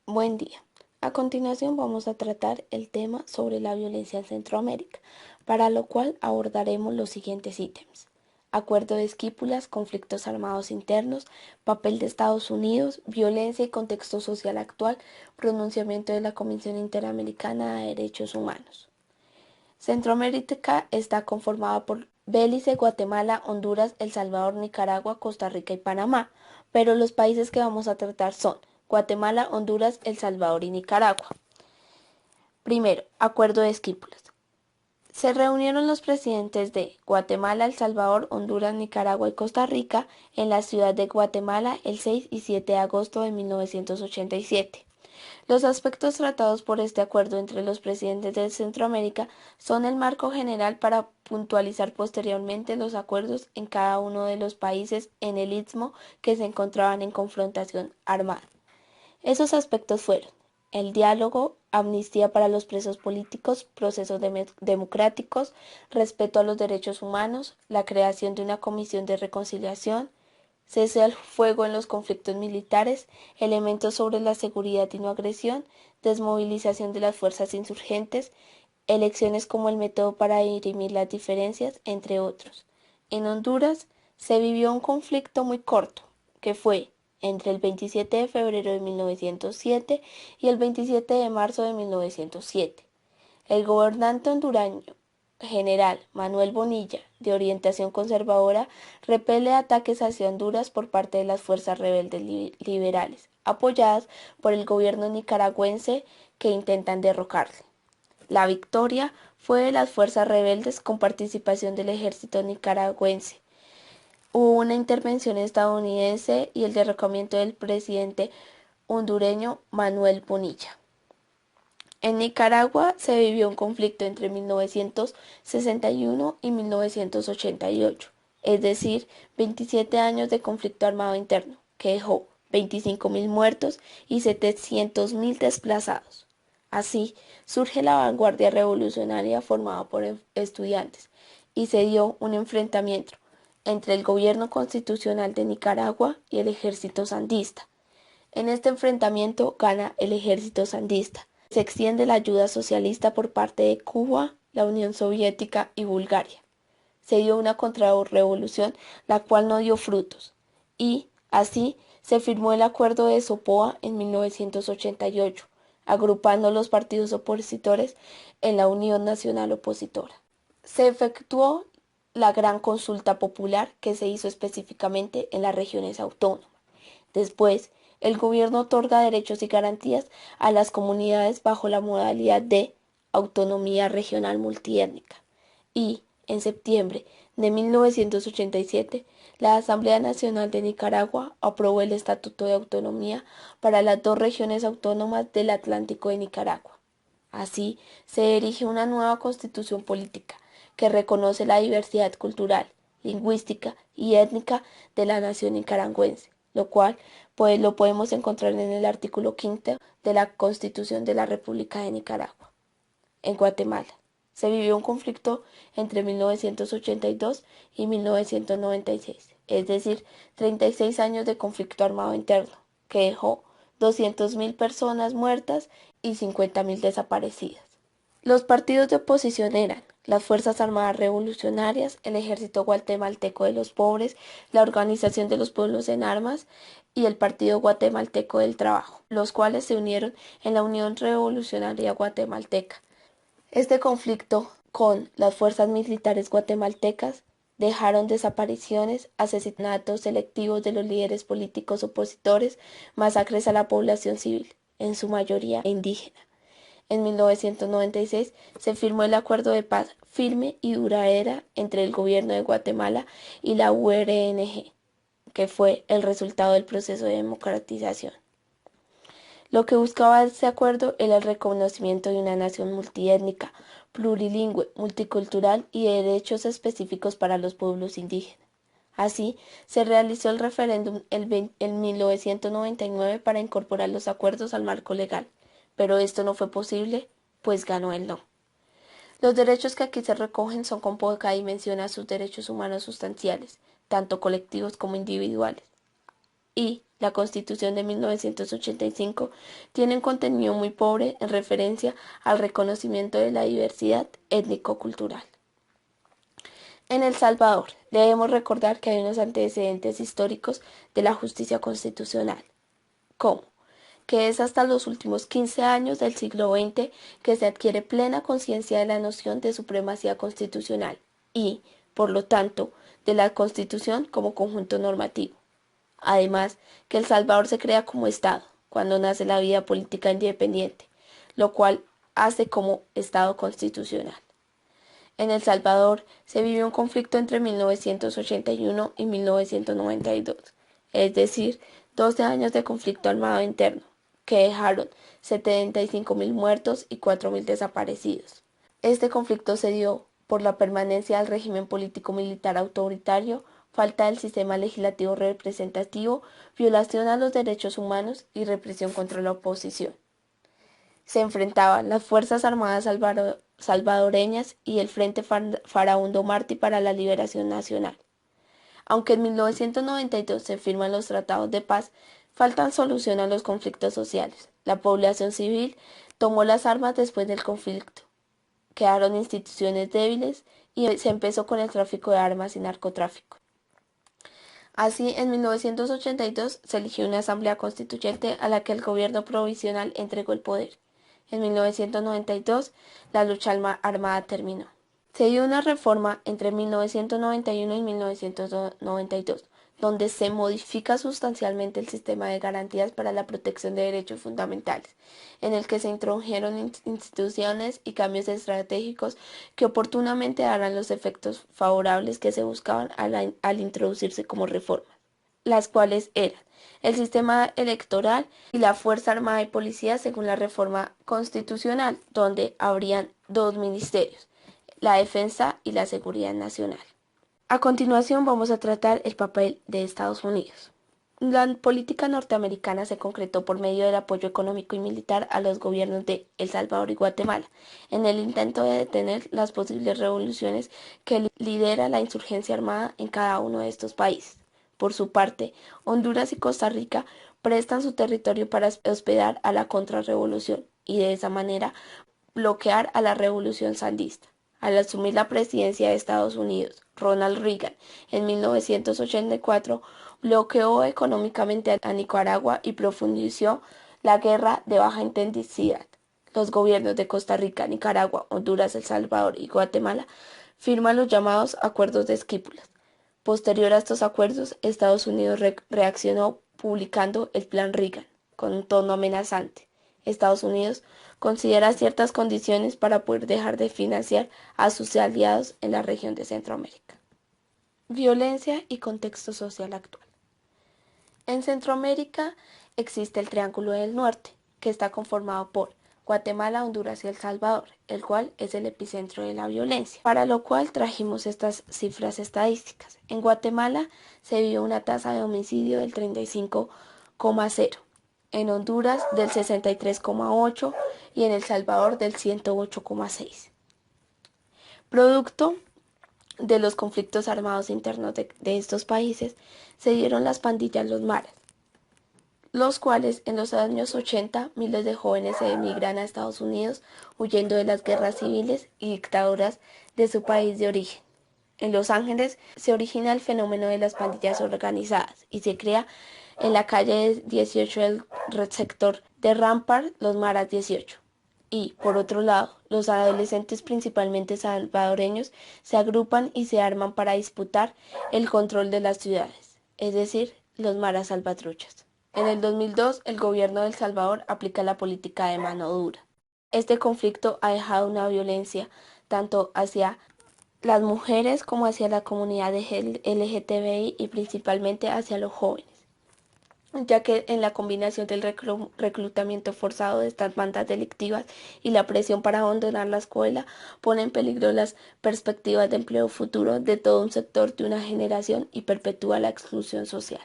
Buen día. A continuación vamos a tratar el tema sobre la violencia en Centroamérica, para lo cual abordaremos los siguientes ítems: acuerdo de Esquípulas, conflictos armados internos, papel de Estados Unidos, violencia y contexto social actual, pronunciamiento de la Comisión Interamericana de Derechos Humanos. Centroamérica está conformada por Belice, Guatemala, Honduras, El Salvador, Nicaragua, Costa Rica y Panamá, pero los países que vamos a tratar son Guatemala, Honduras, El Salvador y Nicaragua. Primero, acuerdo de Esquípulas. Se reunieron los presidentes de Guatemala, El Salvador, Honduras, Nicaragua y Costa Rica en la ciudad de Guatemala el 6 y 7 de agosto de 1987. Los aspectos tratados por este acuerdo entre los presidentes de Centroamérica son el marco general para puntualizar posteriormente los acuerdos en cada uno de los países en el istmo que se encontraban en confrontación armada. Esos aspectos fueron el diálogo, amnistía para los presos políticos, procesos democráticos, respeto a los derechos humanos, la creación de una comisión de reconciliación, cese al fuego en los conflictos militares, elementos sobre la seguridad y no agresión, desmovilización de las fuerzas insurgentes, elecciones como el método para dirimir las diferencias, entre otros. En Honduras se vivió un conflicto muy corto, que fue entre el 27 de febrero de 1907 y el 27 de marzo de 1907. El gobernante hondureño general Manuel Bonilla, de orientación conservadora, repele ataques hacia Honduras por parte de las fuerzas rebeldes liberales, apoyadas por el gobierno nicaragüense, que intentan derrocarle. La victoria fue de las fuerzas rebeldes con participación del ejército nicaragüense. Hubo una intervención estadounidense y el derrocamiento del presidente hondureño Manuel Bonilla. En Nicaragua se vivió un conflicto entre 1961 y 1988, es decir, 27 años de conflicto armado interno, que dejó 25.000 muertos y 700.000 desplazados. Así, surge la vanguardia revolucionaria formada por estudiantes y se dio un enfrentamiento entre el gobierno constitucional de Nicaragua y el ejército sandista. En este enfrentamiento gana el ejército sandista. Se extiende la ayuda socialista por parte de Cuba, la Unión Soviética y Bulgaria. Se dio una contrarrevolución, la cual no dio frutos, y, así, se firmó el Acuerdo de Sopoa en 1988, agrupando los partidos opositores en la Unión Nacional Opositora. Se efectuó la gran consulta popular, que se hizo específicamente en las regiones autónomas. Después, el gobierno otorga derechos y garantías a las comunidades bajo la modalidad de autonomía regional multiétnica. Y, en septiembre de 1987, la Asamblea Nacional de Nicaragua aprobó el Estatuto de Autonomía para las dos regiones autónomas del Atlántico de Nicaragua. Así, se erige una nueva constitución política que reconoce la diversidad cultural, lingüística y étnica de la nación nicaragüense, lo cual pues lo podemos encontrar en el artículo 5 de la Constitución de la República de Nicaragua. En Guatemala se vivió un conflicto entre 1982 y 1996, es decir, 36 años de conflicto armado interno, que dejó 200.000 personas muertas y 50.000 desaparecidas. Los partidos de oposición eran las Fuerzas Armadas Revolucionarias, el Ejército Guatemalteco de los Pobres, la Organización de los Pueblos en Armas y el Partido Guatemalteco del Trabajo, los cuales se unieron en la Unión Revolucionaria Guatemalteca. Este conflicto con las fuerzas militares guatemaltecas dejaron desapariciones, asesinatos selectivos de los líderes políticos opositores, masacres a la población civil, en su mayoría indígena. En 1996 se firmó el Acuerdo de Paz firme y duradera entre el gobierno de Guatemala y la URNG, que fue el resultado del proceso de democratización. Lo que buscaba este acuerdo era el reconocimiento de una nación multiétnica, plurilingüe, multicultural y de derechos específicos para los pueblos indígenas. Así, se realizó el referéndum en 1999 para incorporar los acuerdos al marco legal, pero esto no fue posible, pues ganó el no. Los derechos que aquí se recogen son con poca dimensión a sus derechos humanos sustanciales, tanto colectivos como individuales, y la Constitución de 1985 tiene un contenido muy pobre en referencia al reconocimiento de la diversidad étnico-cultural. En El Salvador, debemos recordar que hay unos antecedentes históricos de la justicia constitucional, como que es hasta los últimos 15 años del siglo XX que se adquiere plena conciencia de la noción de supremacía constitucional y, por lo tanto, de la Constitución como conjunto normativo. Además, que El Salvador se crea como Estado, cuando nace la vida política independiente, lo cual hace como Estado constitucional. En El Salvador se vivió un conflicto entre 1981 y 1992, es decir, 12 años de conflicto armado interno, que dejaron 75.000 muertos y 4.000 desaparecidos. Este conflicto se dio por la permanencia del régimen político-militar autoritario, falta del sistema legislativo representativo, violación a los derechos humanos y represión contra la oposición. Se enfrentaban las Fuerzas Armadas salvadoreñas y el Frente Farabundo Martí para la Liberación Nacional. Aunque en 1992 se firman los tratados de paz, faltan solución a los conflictos sociales. La población civil tomó las armas después del conflicto. Quedaron instituciones débiles y se empezó con el tráfico de armas y narcotráfico. Así, en 1982 se eligió una asamblea constituyente a la que el gobierno provisional entregó el poder. En 1992 la lucha armada terminó. Se dio una reforma entre 1991 y 1992, donde se modifica sustancialmente el sistema de garantías para la protección de derechos fundamentales, en el que se introdujeron instituciones y cambios estratégicos que oportunamente darán los efectos favorables que se buscaban al introducirse como reformas, las cuales eran el sistema electoral y la Fuerza Armada y Policía según la reforma constitucional, donde habrían dos ministerios, la defensa y la seguridad nacional. A continuación vamos a tratar el papel de Estados Unidos. La política norteamericana se concretó por medio del apoyo económico y militar a los gobiernos de El Salvador y Guatemala, en el intento de detener las posibles revoluciones que lidera la insurgencia armada en cada uno de estos países. Por su parte, Honduras y Costa Rica prestan su territorio para hospedar a la contrarrevolución y de esa manera bloquear a la revolución sandista. Al asumir la presidencia de Estados Unidos, Ronald Reagan, en 1984, bloqueó económicamente a Nicaragua y profundizó la guerra de baja intensidad. Los gobiernos de Costa Rica, Nicaragua, Honduras, El Salvador y Guatemala firman los llamados Acuerdos de Esquipulas. Posterior a estos acuerdos, Estados Unidos reaccionó publicando el Plan Reagan, con un tono amenazante. Estados Unidos considera ciertas condiciones para poder dejar de financiar a sus aliados en la región de Centroamérica. Violencia y contexto social actual. En Centroamérica existe el Triángulo del Norte, que está conformado por Guatemala, Honduras y El Salvador, el cual es el epicentro de la violencia, para lo cual trajimos estas cifras estadísticas. En Guatemala se vio una tasa de homicidio del 35,0, en Honduras del 63,8 y en El Salvador del 108,6. Producto de los conflictos armados internos de estos países se dieron las pandillas Los Maras, los cuales en los años 80 miles de jóvenes se emigran a Estados Unidos huyendo de las guerras civiles y dictaduras de su país de origen. En Los Ángeles se origina el fenómeno de las pandillas organizadas y se crea en la calle 18 del sector de Rampart Los Maras 18. Y, por otro lado, los adolescentes principalmente salvadoreños se agrupan y se arman para disputar el control de las ciudades, es decir, los Maras salvatruchas. En el 2002, el gobierno de El Salvador aplica la política de mano dura. Este conflicto ha dejado una violencia tanto hacia las mujeres como hacia la comunidad LGTBI y principalmente hacia los jóvenes, ya que en la combinación del reclutamiento forzado de estas bandas delictivas y la presión para abandonar la escuela pone en peligro las perspectivas de empleo futuro de todo un sector de una generación y perpetúa la exclusión social.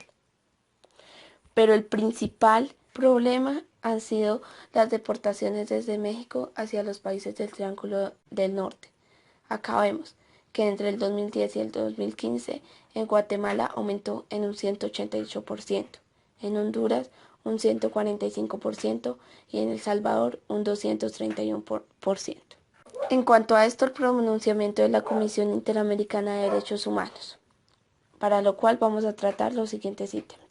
Pero el principal problema han sido las deportaciones desde México hacia los países del Triángulo del Norte. Acá vemos que entre el 2010 y el 2015 en Guatemala aumentó en un 188%, en Honduras un 145% y en El Salvador un 231%. En cuanto a esto, el pronunciamiento de la Comisión Interamericana de Derechos Humanos, para lo cual vamos a tratar los siguientes ítems.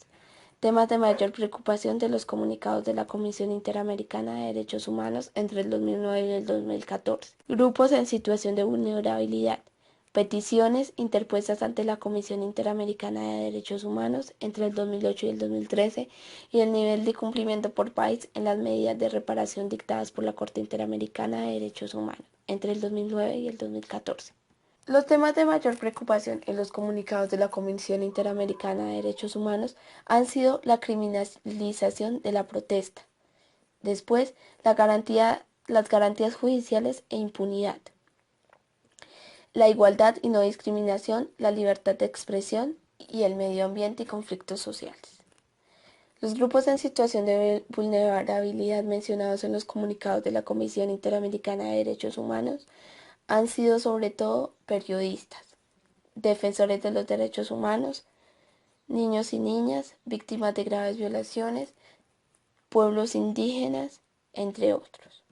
Temas de mayor preocupación de los comunicados de la Comisión Interamericana de Derechos Humanos entre el 2009 y el 2014. Grupos en situación de vulnerabilidad. Peticiones interpuestas ante la Comisión Interamericana de Derechos Humanos entre el 2008 y el 2013 y el nivel de cumplimiento por país en las medidas de reparación dictadas por la Corte Interamericana de Derechos Humanos entre el 2009 y el 2014. Los temas de mayor preocupación en los comunicados de la Comisión Interamericana de Derechos Humanos han sido la criminalización de la protesta, después las garantías judiciales e impunidad, la igualdad y no discriminación, la libertad de expresión y el medio ambiente y conflictos sociales. Los grupos en situación de vulnerabilidad mencionados en los comunicados de la Comisión Interamericana de Derechos Humanos han sido sobre todo periodistas, defensores de los derechos humanos, niños y niñas, víctimas de graves violaciones, pueblos indígenas, entre otros.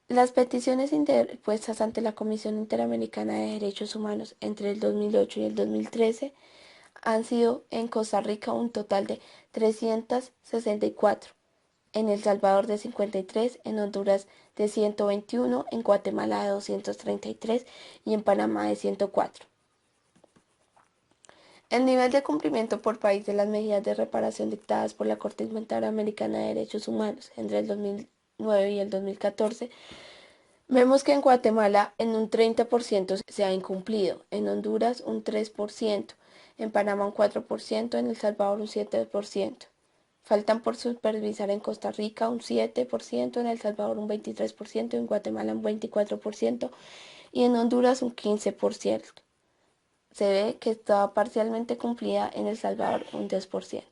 Las peticiones interpuestas ante la Comisión Interamericana de Derechos Humanos entre el 2008 y el 2013 han sido en Costa Rica un total de 364, en El Salvador de 53, en Honduras de 121, en Guatemala de 233 y en Panamá de 104. El nivel de cumplimiento por país de las medidas de reparación dictadas por la Corte Interamericana de Derechos Humanos entre el 2009 y el 2014, vemos que en Guatemala en un 30% se ha incumplido, en Honduras un 3%, en Panamá un 4%, en El Salvador un 7%. Faltan por supervisar en Costa Rica un 7%, en El Salvador un 23%, en Guatemala un 24% y en Honduras un 15%. Se ve que estaba parcialmente cumplida en El Salvador un 10%.